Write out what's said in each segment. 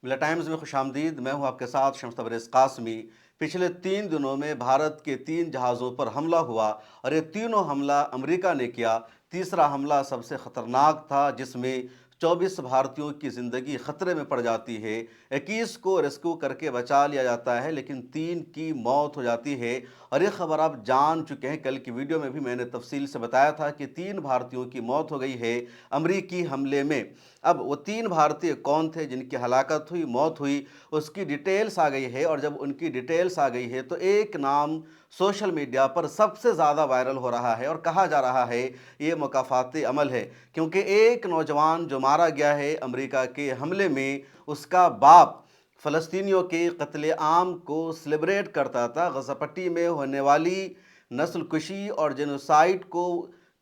मिला टाइम्स में खुश आमदीद। मैं हूं आपके साथ शम्स तबरेज़ कासमी। पिछले 3 दिनों में भारत के 3 जहाज़ों पर हमला हुआ और ये तीनों हमला अमेरिका ने किया। तीसरा हमला सबसे ख़तरनाक था, जिसमें 24 भारतीयों की ज़िंदगी ख़तरे में पड़ जाती है। 21 को रेस्क्यू करके बचा लिया जाता है, लेकिन 3 की मौत हो जाती है। और ये खबर आप जान चुके हैं। कल की वीडियो में भी मैंने तफसील से बताया था कि 3 भारतीयों की मौत हो गई है अमरीकी हमले में। अब वो 3 भारतीय कौन थे जिनकी हलाकत हुई, मौत हुई, उसकी डिटेल्स आ गई है। और जब उनकी डिटेल्स आ गई है तो एक नाम सोशल मीडिया पर सबसे ज़्यादा वायरल हो रहा है और कहा जा रहा है ये मुकाफ़ाती अमल है, क्योंकि एक नौजवान जो मारा गया है अमेरिका के हमले में, उसका बाप फ़लस्तीनियों के कत्ले आम को सेलिब्रेट करता था। गज़ा पट्टी में होने वाली नस्ल कुशी और जेनोसाइड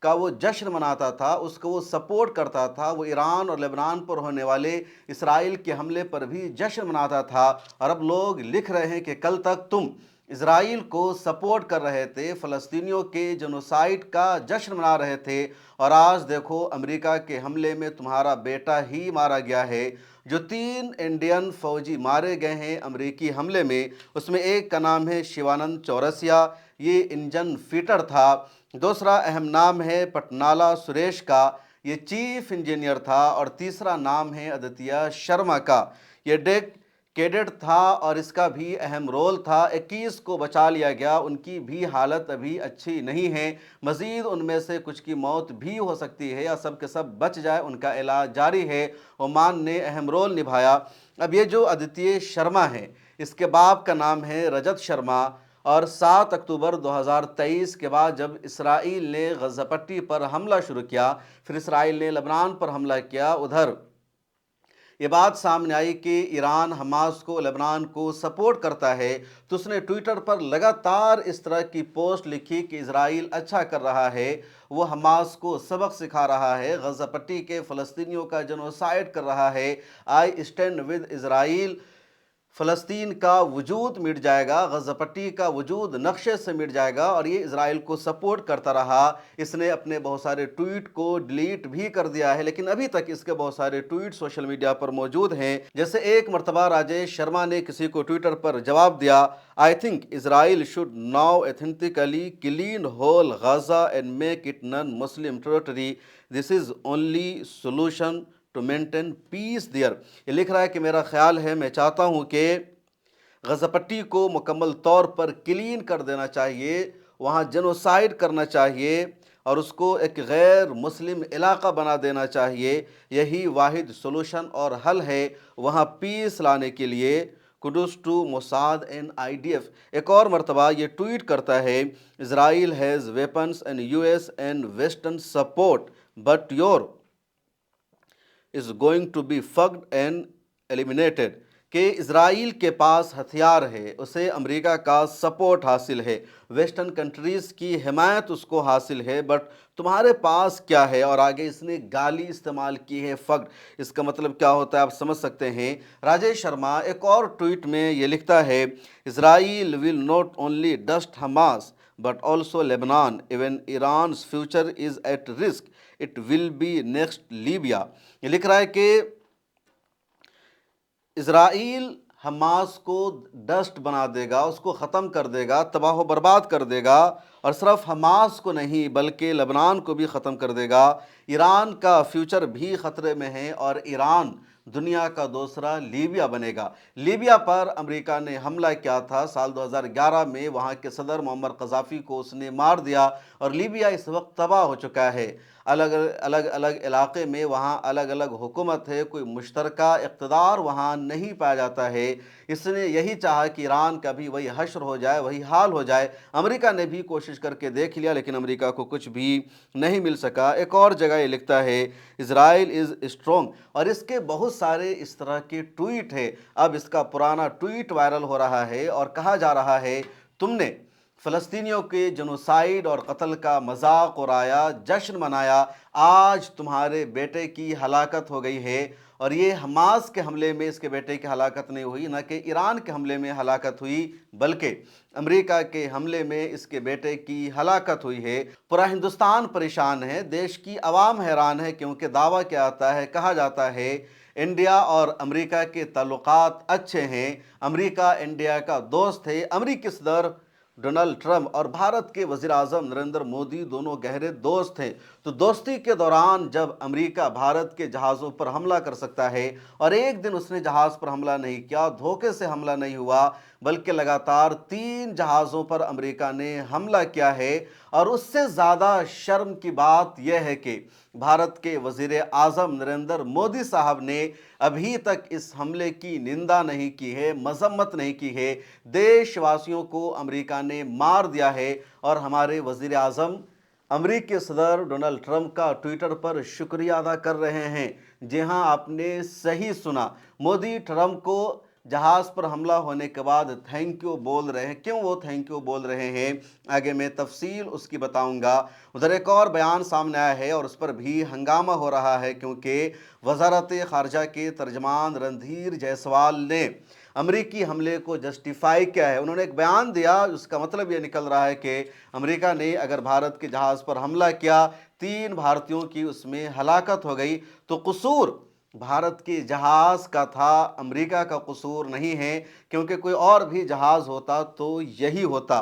का वो जश्न मनाता था, उसको वो सपोर्ट करता था। वो ईरान और लेबनान पर होने वाले इसराइल के हमले पर भी जश्न मनाता था। और अब लोग लिख रहे हैं कि कल तक तुम इसराइल को सपोर्ट कर रहे थे, फ़लस्तीनियों के जेनोसाइड का जश्न मना रहे थे, और आज देखो अमेरिका के हमले में तुम्हारा बेटा ही मारा गया है। जो 3 इंडियन फौजी मारे गए हैं अमेरिकी हमले में, उसमें एक का नाम है शिवानंद चौरसिया, ये इंजन फिटर था। दूसरा अहम नाम है पटनाला सुरेश का, ये चीफ इंजीनियर था। और तीसरा नाम है आदित्य शर्मा का, ये डेक कैडेट था और इसका भी अहम रोल था। 21 को बचा लिया गया, उनकी भी हालत अभी अच्छी नहीं है। मज़ीद उनमें से कुछ की मौत भी हो सकती है या सब के सब बच जाए, उनका इलाज जारी है। ओमान ने अहम रोल निभाया। अब ये जो आदित्य शर्मा है, इसके बाप का नाम है रजत शर्मा। और 7 अक्टूबर 2023 के बाद जब इसराइल ने गज़ा पट्टी पर हमला शुरू किया, फिर इसराइल ने लेबनान पर हमला किया, उधर ये बात सामने आई कि ईरान हमास को, लेबनान को सपोर्ट करता है, तो उसने ट्विटर पर लगातार इस तरह की पोस्ट लिखी कि इजराइल अच्छा कर रहा है, वो हमास को सबक सिखा रहा है, गज़ा पट्टी के फ़लस्तीनियों का जेनोसाइड कर रहा है। आई स्टैंड विद इजराइल, फ़लस्तीन का वजूद मिट जाएगा, गज़ा पट्टी का वजूद नक्शे से मिट जाएगा। और ये इजराइल को सपोर्ट करता रहा। इसने अपने बहुत सारे ट्वीट को डिलीट भी कर दिया है, लेकिन अभी तक इसके बहुत सारे ट्वीट सोशल मीडिया पर मौजूद हैं। जैसे एक मरतबा राजेश शर्मा ने किसी को ट्विटर पर जवाब दिया, I think Israel should now authentically clean whole Gaza and make it non Muslim territory, this is only solution to maintain peace there. ये लिख रहा है कि मेरा ख्याल है, मैं चाहता हूँ कि गज़ा पट्टी को मुकम्मल तौर पर क्लीन कर देना चाहिए, वहाँ जेनोसाइड करना चाहिए और उसको एक गैर मुस्लिम इलाका बना देना चाहिए। यही वाहिद सोल्यूशन और हल है वहाँ पीस लाने के लिए। Kudos to Mossad and IDF। एक और मरतबा ये ट्वीट करता है, Israel has weapons and US and western support, but your is going to be fucked and eliminated. कि इजराइल के पास हथियार है, उसे अमेरिका का सपोर्ट हासिल है, वेस्टर्न कंट्रीज़ की हिमायत उसको हासिल है, बट तुम्हारे पास क्या है। और आगे इसने गाली इस्तेमाल की है, फक्ड। इसका मतलब क्या होता है आप समझ सकते हैं। राजेश शर्मा एक और ट्वीट में ये लिखता है, Israel will not only dust Hamas but also Lebanon. Even Iran's future is at risk. It will be next Libya. ये लिख रहा है कि इजराइल हमास को डस्ट बना देगा, उसको ख़त्म कर देगा, तबाह बर्बाद कर देगा। और सिर्फ हमास को नहीं बल्कि लेबनान को भी ख़त्म कर देगा। ईरान का फ्यूचर भी ख़तरे में है और ईरान दुनिया का दूसरा लीबिया बनेगा। लीबिया पर अमेरिका ने हमला किया था साल 2011 में, वहाँ के सदर मुअम्मर क़ज़ाफ़ी को उसने मार दिया और लीबिया इस वक्त तबाह हो चुका है। अलग अलग अलग इलाके में वहाँ अलग अलग हुकूमत है, कोई मुश्तरका इक़्तिदार वहाँ नहीं पाया जाता है। इसने यही चाहा कि ईरान का भी वही हश्र हो जाए, वही हाल हो जाए। अमेरिका ने भी कोशिश करके देख लिया, लेकिन अमेरिका को कुछ भी नहीं मिल सका। एक और जगह ये लिखता है, इज़राइल इज़ स्ट्रॉन्ग। और इसके बहुत सारे इस तरह के ट्वीट है। अब इसका पुराना ट्वीट वायरल हो रहा है और कहा जा रहा है, तुमने फ़लस्तीनियों के जेनोसाइड और कत्ल का मजाक उड़ाया, जश्न मनाया, आज तुम्हारे बेटे की हलाकत हो गई है। और ये हमास के हमले में इसके बेटे की हलाकत नहीं हुई, न कि ईरान के हमले में हलाकत हुई, बल्कि अमेरिका के हमले में इसके बेटे की हलाकत हुई है। पूरा हिंदुस्तान परेशान है, देश की आवाम हैरान है, क्योंकि दावा क्या आता है, कहा जाता है इंडिया और अमेरिका के ताल्लुकात अच्छे हैं। अमेरिका इंडिया का दोस्त है। अमेरिकी सदर डोनाल्ड ट्रंप और भारत के वज़ीर आज़म नरेंद्र मोदी दोनों गहरे दोस्त हैं। तो दोस्ती के दौरान जब अमेरिका भारत के जहाज़ों पर हमला कर सकता है, और एक दिन उसने जहाज़ पर हमला नहीं किया, धोखे से हमला नहीं हुआ, बल्कि लगातार 3 जहाज़ों पर अमेरिका ने हमला किया है। और उससे ज़्यादा शर्म की बात यह है कि भारत के वज़ीर आज़म नरेंद्र मोदी साहब ने अभी तक इस हमले की निंदा नहीं की है, मजम्मत नहीं की है। देशवासियों को अमेरिका ने मार दिया है। और हमारे वज़ीर आज़म अमेरिकी सदर डोनाल्ड ट्रंप का ट्विटर पर शुक्रिया अदा कर रहे हैं। जी हाँ, आपने सही सुना, मोदी ट्रंप को जहाज़ पर हमला होने के बाद थैंक यू बोल रहे हैं। क्यों वो थैंक यू बोल रहे हैं, आगे मैं तफसील उसकी बताऊंगा। उधर एक और बयान सामने आया है और उस पर भी हंगामा हो रहा है, क्योंकि वजारत खारजा के तर्जमान रणधीर जायसवाल ने अमेरिकी हमले को जस्टिफाई किया है। उन्होंने एक बयान दिया, उसका मतलब ये निकल रहा है कि अमेरिका ने अगर भारत के जहाज़ पर हमला किया, 3 भारतीयों की उसमें हलाकत हो गई, तो कसूर भारत के जहाज़ का था, अमेरिका का कसूर नहीं है। क्योंकि कोई और भी जहाज़ होता तो यही होता।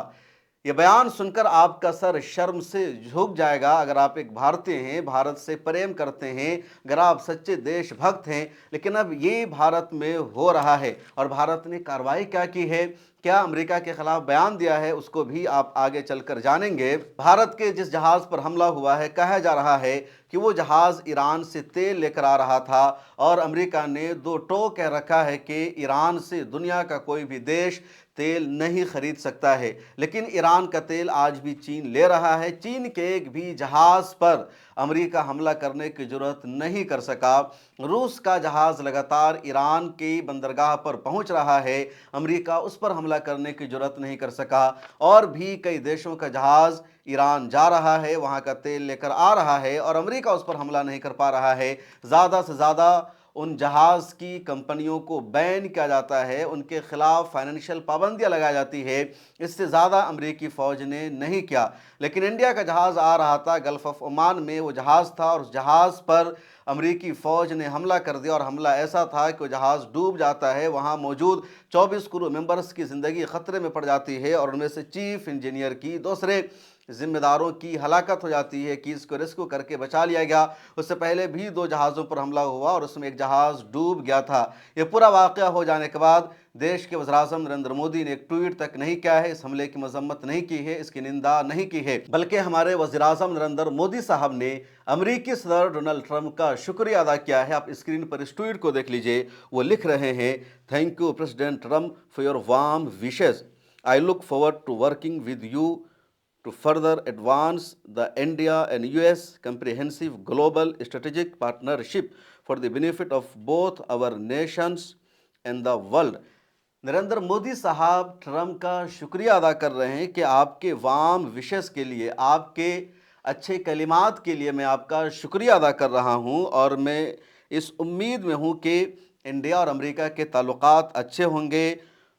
ये बयान सुनकर आपका सर शर्म से झुक जाएगा। अगर आप एक भारतीय हैं, भारत से प्रेम करते हैं, अगर आप सच्चे देशभक्त हैं, लेकिन अब ये भारत में हो रहा है। और भारत ने कार्रवाई क्या की है, क्या अमेरिका के खिलाफ बयान दिया है, उसको भी आप आगे चलकर जानेंगे। भारत के जिस जहाज़ पर हमला हुआ है, कहा जा रहा है कि वो जहाज़ ईरान से तेल लेकर आ रहा था, और अमेरिका ने दो टोक कह रखा है कि ईरान से दुनिया का कोई भी देश तेल नहीं खरीद सकता है। लेकिन ईरान का तेल आज भी चीन ले रहा है। चीन के एक भी जहाज़ पर अमेरिका हमला करने की जरूरत नहीं कर सका। रूस का जहाज़ लगातार ईरान की बंदरगाह पर पहुंच रहा है, अमेरिका उस पर हमला करने की जरूरत नहीं कर सका। और भी कई देशों का जहाज़ ईरान जा रहा है, वहां का तेल लेकर आ रहा है, और अमेरिका उस पर हमला नहीं कर पा रहा है। ज़्यादा से ज़्यादा उन जहाज़ की कंपनियों को बैन किया जाता है, उनके खिलाफ फाइनेंशियल पाबंदियां लगाई जाती है। इससे ज़्यादा अमेरिकी फ़ौज ने नहीं किया। लेकिन इंडिया का जहाज़ आ रहा था, गल्फ़ ऑफ ओमान में वो जहाज़ था, और उस जहाज़ पर अमेरिकी फ़ौज ने हमला कर दिया। और हमला ऐसा था कि वो जहाज़ डूब जाता है, वहाँ मौजूद 24 क्रू मेंबर्स की ज़िंदगी ख़तरे में पड़ जाती है, और उनमें से चीफ इंजीनियर की, दूसरे जिम्मेदारों की हलाकत हो जाती है कि इसको रेस्क्यू करके बचा लिया गया। उससे पहले भी 2 जहाज़ों पर हमला हुआ और उसमें एक जहाज़ डूब गया था। ये पूरा वाक़या हो जाने के बाद देश के वज़ीर-ए-आज़म नरेंद्र मोदी ने एक ट्वीट तक नहीं किया है, इस हमले की मजम्मत नहीं की है, इसकी निंदा नहीं की है, बल्कि हमारे वज़ीर-ए-आज़म नरेंद्र मोदी साहब ने अमेरिकी सदर डोनाल्ड ट्रंप का शुक्रिया अदा किया है। आप स्क्रीन पर इस ट्वीट को देख लीजिए। वो लिख रहे हैं, thank you President Trump for your warm wishes. I look forward to working with you to further advance the India and US comprehensive global strategic partnership for the benefit of both our nations and the world। Narendra Modi साहब Trump का शुक्रिया अदा कर रहे हैं कि आपके warm wishes के लिए, आपके अच्छे कलिमात के लिए मैं आपका शुक्रिया अदा कर रहा हूं, और मैं इस उम्मीद में हूं कि इंडिया और अमेरिका के ताल्लुकात अच्छे होंगे,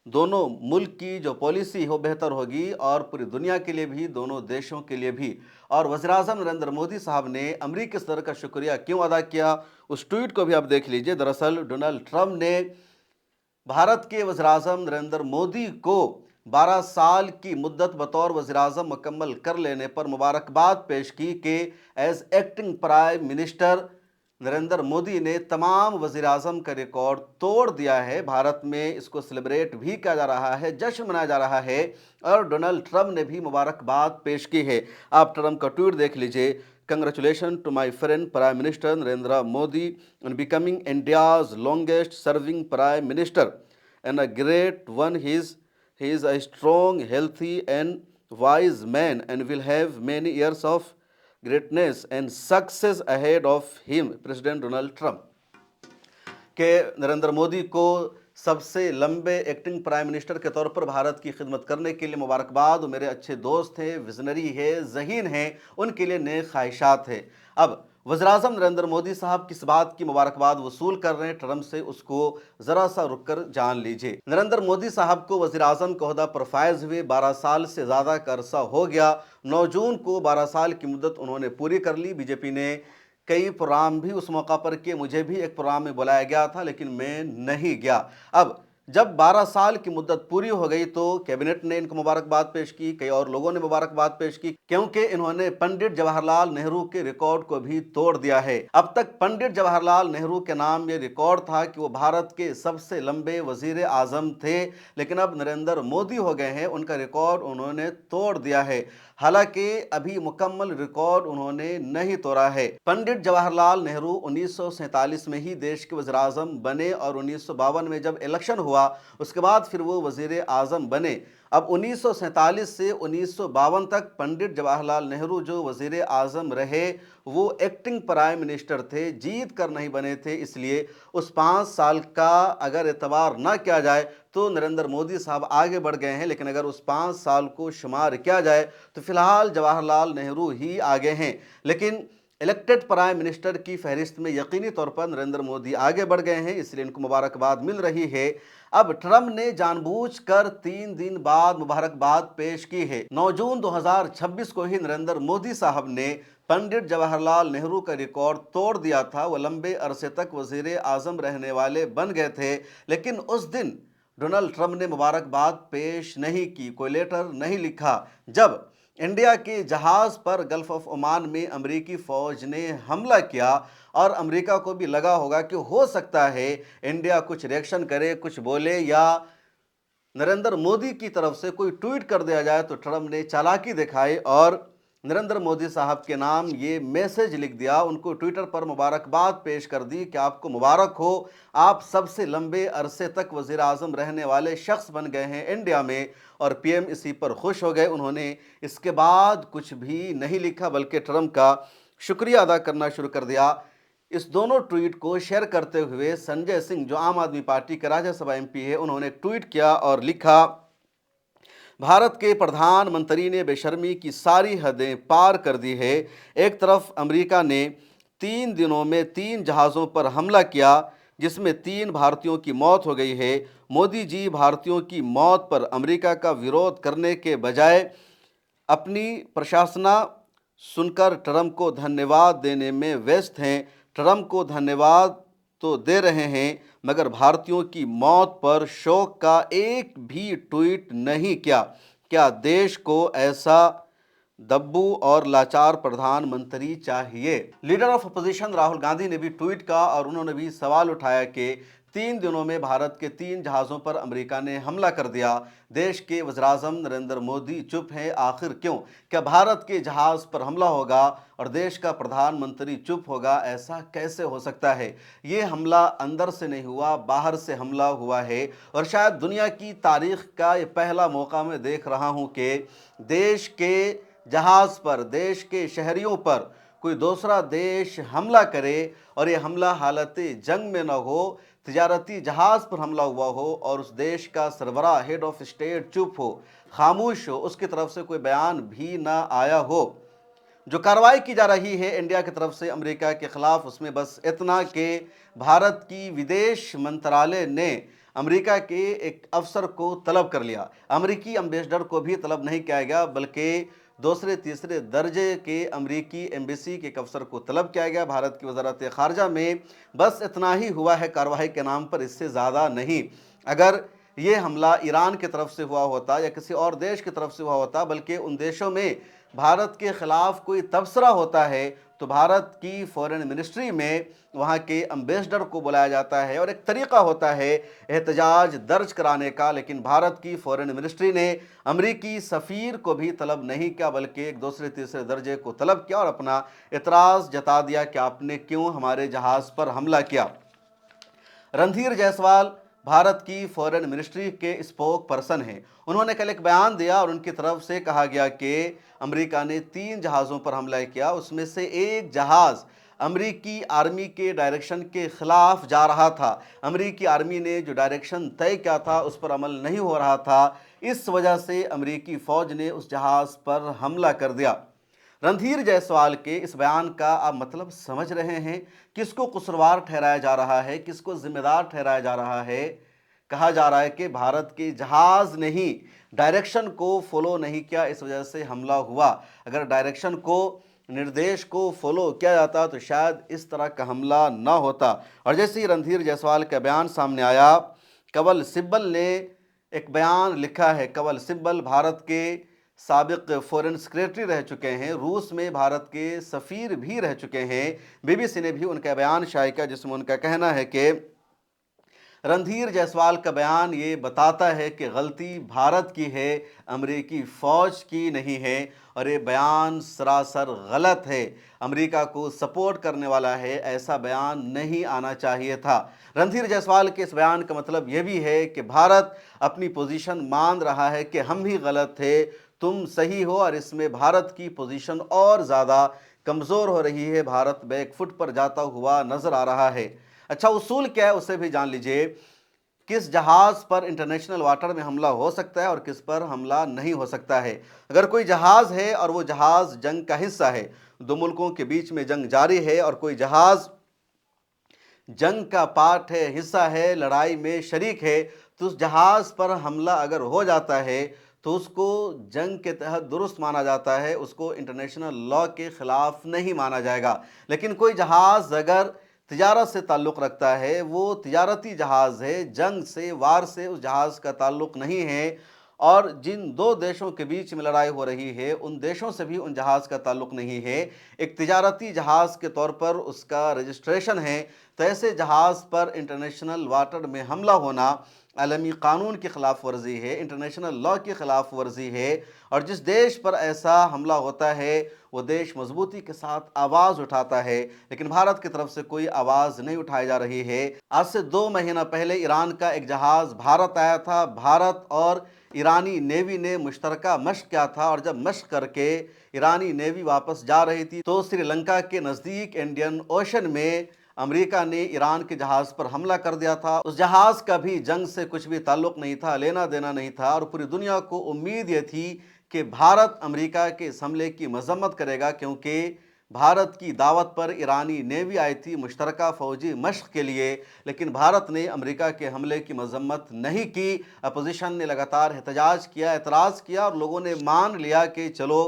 दोनों मुल्क की जो पॉलिसी हो बेहतर होगी, और पूरी दुनिया के लिए भी, दोनों देशों के लिए भी। और वज़ीर-ए-आज़म नरेंद्र मोदी साहब ने अमेरिकी सदर का शुक्रिया क्यों अदा किया, उस ट्वीट को भी आप देख लीजिए। दरअसल डोनाल्ड ट्रंप ने भारत के वज़ीर-ए-आज़म नरेंद्र मोदी को 12 साल की मुद्दत बतौर वज़ीर-ए-आज़म मुकम्मल कर लेने पर मुबारकबाद पेश की कि as acting prime minister Narendra Modi ने तमाम वज़ीर-ए-आज़म का रिकॉर्ड तोड़ दिया है। भारत में इसको सेलिब्रेट भी किया जा रहा है, जश्न मनाया जा रहा है, और डोनाल्ड ट्रंप ने भी मुबारकबाद पेश की है। आप ट्रंप का ट्वीट देख लीजिए। Congratulation to my friend prime minister Narendra Modi on becoming India's longest serving prime minister and a great one. He is a strong, healthy and wise man and will have many years of greatness and success ahead of him। President Donald Trump के नरेंद्र मोदी को सबसे लंबे acting prime minister के तौर पर भारत की खिदमत करने के लिए मुबारकबाद। मेरे अच्छे दोस्त हैं, विजनरी है, ज़हीन हैं, उनके लिए नेक ख्वाहिशात है। अब वज़ीर-ए-आज़म नरेंद्र मोदी साहब किस बात की मुबारकबाद वसूल कर रहे हैं ट्रंप से, उसको ज़रा सा रुक कर जान लीजिए। नरेंद्र मोदी साहब को वज़ीर-ए-आज़म का ओहदा पर फायज हुए 12 साल से ज़्यादा का अरसा हो गया। 9 जून को 12 साल की मुद्दत उन्होंने पूरी कर ली। बीजेपी ने کئی پروگرام بھی اس موقع پر کیے، مجھے بھی ایک پروگرام میں بلایا گیا تھا لیکن میں نہیں گیا۔ اب جب 12 سال کی مدت پوری ہو گئی تو کیبنٹ نے ان کو مبارکباد پیش کی، کئی اور لوگوں نے مبارکباد پیش کی، کیونکہ انہوں نے پنڈت جواہر لال نہرو کے ریکارڈ کو بھی توڑ دیا ہے۔ اب تک پنڈت جواہر لال نہرو کے نام یہ ریکارڈ تھا کہ وہ بھارت کے سب سے لمبے وزیر اعظم تھے، لیکن اب نریندر مودی ہو گئے ہیں، ان کا ریکارڈ انہوں نے توڑ دیا ہے، حالانکہ ابھی مکمل ریکارڈ انہوں نے نہیں توڑا ہے۔ پنڈت جواہر لال نہرو 1947 میں ہی دیش کے وزیر اعظم بنے اور 1952 میں جب الیکشن ہوا اس کے بعد پھر وہ وزیر اعظم بنے۔ اب 1947 سے 1952 تک پنڈت جواہر لال نہرو جو وزیر اعظم رہے وہ ایکٹنگ پرائم منسٹر تھے، جیت کر نہیں بنے تھے، اس لیے اس 5 سال کا اگر اعتبار نہ کیا جائے تو نریندر مودی صاحب آگے بڑھ گئے ہیں، لیکن اگر اس 5 سال کو شمار کیا جائے تو فی الحال جواہر لال نہرو ہی آگے ہیں، لیکن الیکٹڈ پرائم منسٹر کی فہرست میں یقینی طور پر نریندر مودی آگے بڑھ گئے ہیں، اس لیے ان کو مبارکباد مل رہی ہے۔ اب ٹرمپ نے جان بوجھ کر 3 دن بعد مبارکباد پیش کی ہے۔ 9 جون 2026 کو ہی نریندر مودی صاحب نے پنڈت جواہر لال نہرو کا ریکارڈ توڑ دیا تھا، وہ لمبے عرصے تک وزیر اعظم رہنے والے بن گئے تھے، لیکن اس دن ڈونلڈ ٹرمپ نے مبارکباد پیش نہیں کی، کوئی لیٹر نہیں لکھا۔ جب انڈیا کے جہاز پر گلف آف عمان میں امریکی فوج نے حملہ کیا اور امریکہ کو بھی لگا ہوگا کہ ہو سکتا ہے انڈیا کچھ ریئیکشن کرے، کچھ بولے یا نریندر مودی کی طرف سے کوئی ٹویٹ کر دیا جائے، تو ٹرمپ نے چالاکی دکھائی اور نریندر مودی صاحب کے نام یہ میسج لکھ دیا، ان کو ٹویٹر پر مبارکباد پیش کر دی کہ آپ کو مبارک ہو، آپ سب سے لمبے عرصے تک وزیر اعظم رہنے والے شخص بن گئے ہیں انڈیا میں، اور پی ایم اسی پر خوش ہو گئے۔ انہوں نے اس کے بعد کچھ بھی نہیں لکھا بلکہ ٹرمپ کا شکریہ ادا کرنا شروع کر دیا۔ اس دونوں ٹویٹ کو شیئر کرتے ہوئے سنجے سنگھ جو عام آدمی پارٹی کے راجیہ سبھا ایم پی ہے، انہوں نے ٹویٹ کیا اور لکھا، بھارت کے پردھان منتری نے بے شرمی کی ساری حدیں پار کر دی ہے۔ ایک طرف امریکہ نے 3 دنوں میں 3 جہازوں پر حملہ کیا جس میں 3 بھارتیوں کی موت ہو گئی ہے۔ مودی جی بھارتیوں کی موت پر امریکہ کا ویرودھ کرنے کے بجائے اپنی پرشاسنا سن کر ٹرمپ کو دھنیہ واد دینے میں ویست ہیں۔ ٹرمپ کو دھنیہ واد تو دے رہے ہیں مگر بھارتیوں کی موت پر شوق کا ایک بھی ٹویٹ نہیں کیا۔ کیا دیش کو ایسا دبو اور لاچار پردھان منتری چاہیے؟ Leader of opposition Rahul Gandhi نے بھی ٹویٹ کیا اور انہوں نے بھی سوال اٹھایا کہ 3 دنوں میں بھارت کے 3 جہازوں پر امریکہ نے حملہ کر دیا، دیش کے وزیر اعظم نریندر مودی چپ ہیں، آخر کیوں؟ کیا بھارت کے جہاز پر حملہ ہوگا اور دیش کا پردھان منتری چپ ہوگا؟ ایسا کیسے ہو سکتا ہے؟ یہ حملہ اندر سے نہیں ہوا، باہر سے حملہ ہوا ہے، اور شاید دنیا کی تاریخ کا یہ پہلا موقع میں دیکھ رہا ہوں کہ دیش کے جہاز پر، دیش کے شہریوں پر کوئی دوسرا دیش حملہ کرے اور یہ حملہ حالت جنگ میں نہ ہو، تجارتی جہاز پر حملہ ہوا ہو اور اس دیش کا سربراہ ہیڈ آف اسٹیٹ چپ ہو، خاموش ہو، اس کی طرف سے کوئی بیان بھی نہ آیا ہو۔ جو کارروائی کی جا رہی ہے انڈیا کی طرف سے امریکہ کے خلاف، اس میں بس اتنا کہ بھارت کی ودیش منترالیہ نے امریکہ کے ایک افسر کو طلب کر لیا، امریکی امبیسڈر کو بھی طلب نہیں کیا گیا بلکہ دوسرے تیسرے درجے کے امریکی ایمبیسی کے ایک افسر کو طلب کیا گیا بھارت کی وزارت خارجہ میں۔ بس اتنا ہی ہوا ہے کارروائی کے نام پر، اس سے زیادہ نہیں۔ اگر یہ حملہ ایران کی طرف سے ہوا ہوتا یا کسی اور دیش کی طرف سے ہوا ہوتا، بلکہ ان دیشوں میں بھارت کے خلاف کوئی تبصرہ ہوتا ہے تو بھارت کی فورن منسٹری میں وہاں کے امبیسڈر کو بلایا جاتا ہے اور ایک طریقہ ہوتا ہے احتجاج درج کرانے کا، لیکن بھارت کی فورن منسٹری نے امریکی سفیر کو بھی طلب نہیں کیا بلکہ ایک دوسرے تیسرے درجے کو طلب کیا اور اپنا اعتراض جتا دیا کہ آپ نے کیوں ہمارے جہاز پر حملہ کیا۔ رندھیر جیسوال بھارت کی فورن منسٹری کے اسپوک پرسن ہیں، انہوں نے کل ایک بیان دیا اور ان کی طرف سے کہا گیا کہ امریکہ نے 3 جہازوں پر حملہ کیا، اس میں سے ایک جہاز امریکی آرمی کے ڈائریکشن کے خلاف جا رہا تھا، امریکی آرمی نے جو ڈائریکشن طے کیا تھا اس پر عمل نہیں ہو رہا تھا، اس وجہ سے امریکی فوج نے اس جہاز پر حملہ کر دیا۔ رندھیر جیسوال کے اس بیان کا آپ مطلب سمجھ رہے ہیں؟ کس کو قصوروار ٹھہرایا جا رہا ہے، کس کو ذمہ دار ٹھہرایا جا رہا ہے؟ کہا جا رہا ہے کہ بھارت کے جہاز نے ہی ڈائریکشن کو فالو نہیں کیا، اس وجہ سے حملہ ہوا۔ اگر ڈائریکشن کو निर्देश को फॉलो किया जाता तो शायद इस तरह का हमला ना होता। और जैसे ही रणधीर जायसवाल का बयान सामने आया, कंवल सिब्बल ने एक बयान लिखा है। कंवल सिब्बल भारत के साबिक फॉरेन सेक्रेटरी रह चुके हैं, रूस में भारत के सफ़ीर भी रह चुके हैं। बीबीसी ने भी उनका बयान शाया किया जिसमें उनका कहना है कि रणधीर जायसवाल का बयान ये बताता है कि गलती भारत की है, अमेरिकी फ़ौज की नहीं है, और ये बयान सरासर गलत है, अमेरिका को सपोर्ट करने वाला है, ऐसा बयान नहीं आना चाहिए था। रणधीर जायसवाल के इस बयान का मतलब ये भी है कि भारत अपनी पोजीशन मान रहा है कि हम भी गलत थे, तुम सही हो, और इसमें भारत की पोजीशन और ज़्यादा कमज़ोर हो रही है, भारत बैकफुट पर जाता हुआ नज़र आ रहा है। अच्छा, उसूल क्या है उसे भी जान लीजिए। किस जहाज़ पर इंटरनेशनल वाटर में हमला हो सकता है और किस पर हमला नहीं हो सकता है। अगर कोई जहाज़ है और वो जहाज़ जंग का हिस्सा है, दो मुल्कों के बीच में जंग जारी है, और कोई जहाज़ जंग का पार्ट है, हिस्सा है, लड़ाई में शरीक है, तो उस जहाज़ पर हमला अगर हो जाता है तो उसको जंग के तहत दुरुस्त माना जाता है, उसको इंटरनेशनल लॉ के ख़िलाफ़ नहीं माना जाएगा। लेकिन कोई जहाज़ अगर तिजारत से ताल्लुक़ रखता है, वो तिजारती जहाज़ है, जंग से, वार से उस जहाज़ का ताल्लुक़ नहीं है, और जिन दो देशों के बीच में लड़ाई हो रही है उन देशों से भी उन जहाज़ का ताल्लुक़ नहीं है, एक तिजारती जहाज़ के तौर पर उसका रजिस्ट्रेशन है, तो ऐसे जहाज़ पर इंटरनेशनल वाटर में हमला होना आलमी कानून की ख़िलाफ़ वर्जी है, इंटरनेशनल लॉ की ख़िलाफ़ वर्जी है। और जिस देश पर ऐसा हमला होता है वो देश मजबूती के साथ आवाज़ उठाता है, लेकिन भारत की तरफ से कोई आवाज़ नहीं उठाई जा रही है। आज से 2 महीना पहले ईरान का एक जहाज़ भारत आया था, भारत और ईरानी नेवी ने मुश्तरका मशक़ किया था, और जब मशक़ करके ईरानी नेवी वापस जा रही थी तो श्रीलंका के नज़दीक इंडियन ओशन में अमेरिका ने ईरान के जहाज़ पर हमला कर दिया था। उस जहाज़ का भी जंग से कुछ भी ताल्लुक़ नहीं था, लेना देना नहीं था, और पूरी दुनिया को उम्मीद ये थी कि भारत अमेरिका के इस हमले की मज़म्मत करेगा, क्योंकि भारत की दावत पर ईरानी नेवी आई थी मुश्तरका फ़ौजी मशक़ के लिए, लेकिन भारत ने अमेरिका के हमले की मज़म्मत नहीं की। अपोजिशन ने लगातार एहतजाज किया, एतराज़ किया, और लोगों ने मान लिया कि चलो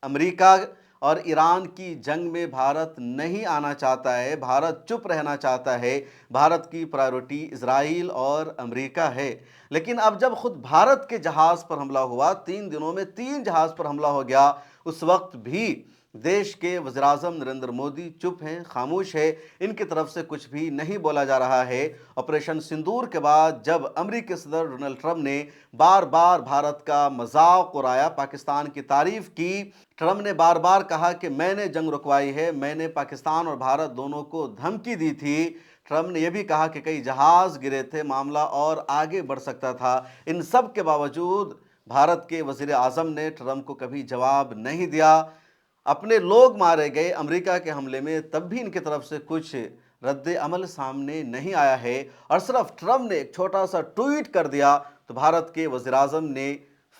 अमेरिका और ईरान की जंग में भारत नहीं आना चाहता है, भारत चुप रहना चाहता है, भारत की प्रायोरिटी इजराइल और अमेरिका है। लेकिन अब जब खुद भारत के जहाज़ पर हमला हुआ, 3 दिनों में 3 जहाज़ पर हमला हो गया, उस वक्त भी देश के वज़ीर-ए-आज़म नरेंद्र मोदी चुप हैं, खामोश है, इनकी तरफ से कुछ भी नहीं बोला जा रहा है। ऑपरेशन सिंदूर के बाद जब अमेरिकी सदर डोनाल्ड ट्रंप ने बार बार भारत का मजाक उड़ाया, पाकिस्तान की तारीफ़ की, ट्रंप ने बार बार कहा कि मैंने जंग रुकवाई है, मैंने पाकिस्तान और भारत दोनों को धमकी दी थी। ट्रंप ने यह भी कहा कि कई जहाज़ गिरे थे, मामला और आगे बढ़ सकता था। इन सब के बावजूद भारत के वज़ीर-ए-आज़म ने ट्रंप को कभी जवाब नहीं दिया। अपने लोग मारे गए अमेरिका के हमले में, तब भी इनकी तरफ से कुछ रद्द अमल सामने नहीं आया है, और सिर्फ ट्रंप ने एक छोटा सा ट्वीट कर दिया तो भारत के वज़ीर-ए-आज़म ने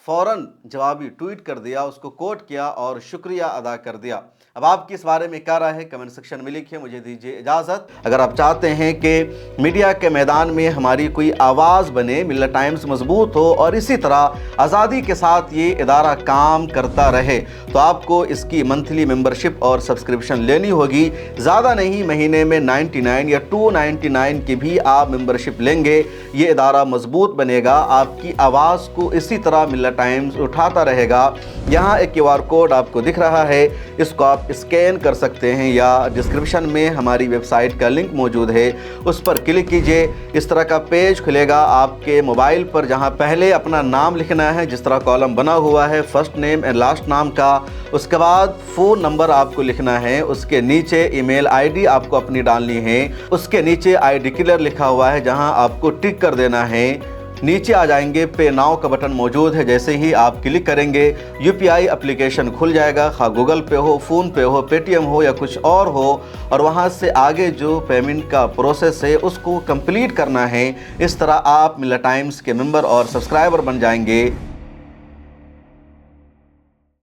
फ़ौरन जवाबी ट्वीट कर दिया, उसको कोट किया और शुक्रिया अदा कर दिया। अब आपकी इस बारे में क्या राय है, कमेंट सेक्शन में लिखिए। मुझे दीजिए इजाज़त। अगर आप चाहते हैं कि मीडिया के मैदान में हमारी कोई आवाज़ बने, मिल्लत टाइम्स मजबूत हो और इसी तरह आज़ादी के साथ ये इदारा काम करता रहे, तो आपको इसकी मंथली मेंबरशिप और सब्सक्रिप्शन लेनी होगी। ज़्यादा नहीं, महीने में 99 या 299 की भी आप मेंबरशिप लेंगे, ये इदारा मजबूत बनेगा, आपकी आवाज़ को इसी तरह मिल्लत टाइम्स उठाता रहेगा। यहाँ एक QR कोड आपको दिख रहा है, इसको आप स्कैन कर सकते हैं, या डिस्क्रिप्शन में हमारी वेबसाइट का लिंक मौजूद है, उस पर क्लिक कीजिए। इस तरह का पेज खुलेगा आपके मोबाइल पर, जहां पहले अपना नाम लिखना है, जिस तरह कॉलम बना हुआ है फर्स्ट नेम एंड लास्ट नाम का, उसके बाद फ़ोन नंबर आपको लिखना है, उसके नीचे ईमेल ID आपको अपनी डालनी है, उसके नीचे I डिक्लेयर लिखा हुआ है जहां आपको टिक कर देना है। नीचे आ जाएंगे, पे नाउ का बटन मौजूद है, जैसे ही आप क्लिक करेंगे UPI एप्लीकेशन खुल जाएगा, खा गूगल पे हो, फ़ोन पे हो, पेटीएम हो या कुछ और हो, और वहां से आगे जो पेमेंट का प्रोसेस है उसको कंप्लीट करना है। इस तरह आप मिल्लत टाइम्स के मेंबर और सब्सक्राइबर बन जाएंगे।